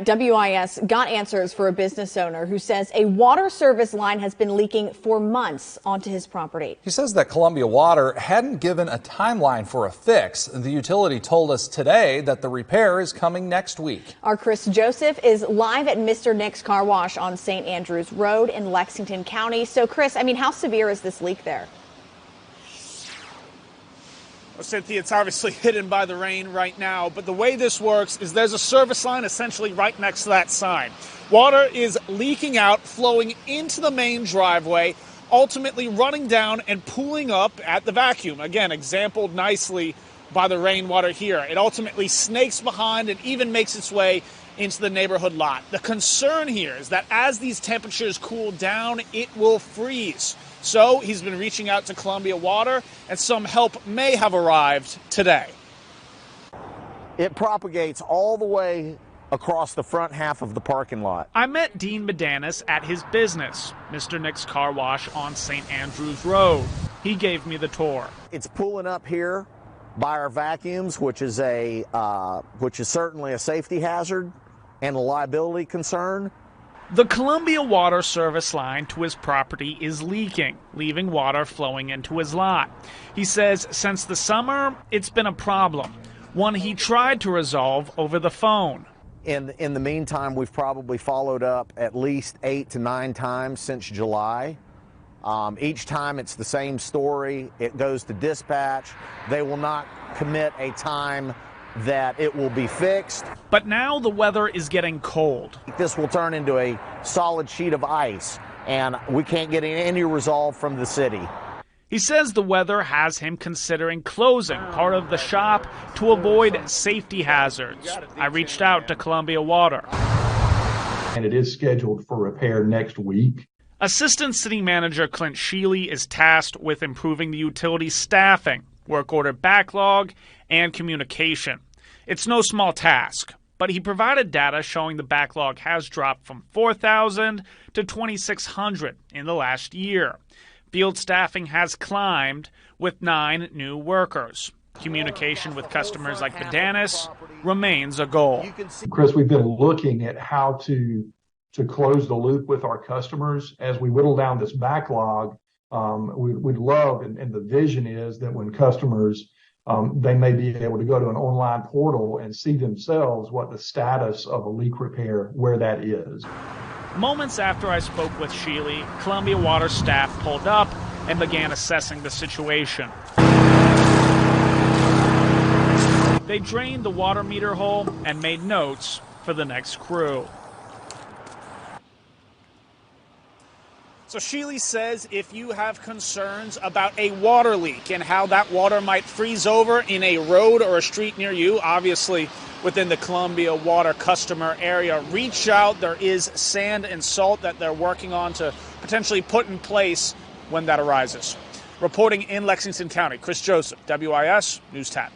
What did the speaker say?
WIS got answers for a business owner who says a water service line has been leaking for months onto his property. He says that Columbia Water hadn't given a timeline for a fix. The utility told us today that the repair is coming next week. Our Chris Joseph is live at Mr. Nick's Car Wash on St. Andrews Road in Lexington County. So, Chris, how severe is this leak there? Well, Cynthia, it's obviously hidden by the rain right now, but the way this works is there's a service line essentially right next to that sign. Water is leaking out, flowing into the main driveway, ultimately running down and pooling up at the vacuum. Again, exampled nicely by the rainwater here. It ultimately snakes behind and even makes its way into the neighborhood lot. The concern here is that as these temperatures cool down, it will freeze. So he's been reaching out to Columbia Water, and some help may have arrived today. It propagates all the way across the front half of the parking lot. I met Dean Medanis at his business, Mr. Nick's Car Wash on St. Andrews Road. He gave me the tour. It's pulling up here by our vacuums, which is certainly a safety hazard and a liability concern. The Columbia Water service line to his property is leaking, leaving water flowing into his lot. He says since the summer, it's been a problem, one he tried to resolve over the phone. In the meantime, we've probably followed up at least 8 to 9 times since July. Each time it's the same story. It goes to dispatch. They will not commit a time that it will be fixed. But now the weather is getting cold. This will turn into a solid sheet of ice, and we can't get any resolve from the city. He says the weather has him considering closing part of the shop to avoid safety hazards. I reached out to Columbia Water. And it is scheduled for repair next week. Assistant City Manager Clint Sheely is tasked with improving the utility's staffing, work order backlog, and communication. It's no small task, but he provided data showing the backlog has dropped from 4,000 to 2,600 in the last year. Field staffing has climbed with 9 new workers. Communication with customers like Medanis remains a goal. Chris, we've been looking at how to close the loop with our customers as we whittle down this backlog. We'd love, and the vision is that when customers, they may be able to go to an online portal and see themselves what the status of a leak repair, where that is. Moments after I spoke with Sheely, Columbia Water staff pulled up and began assessing the situation. They drained the water meter hole and made notes for the next crew. So Sheely says if you have concerns about a water leak and how that water might freeze over in a road or a street near you, obviously within the Columbia Water customer area, reach out. There is sand and salt that they're working on to potentially put in place when that arises. Reporting in Lexington County, Chris Joseph, WIS News 10.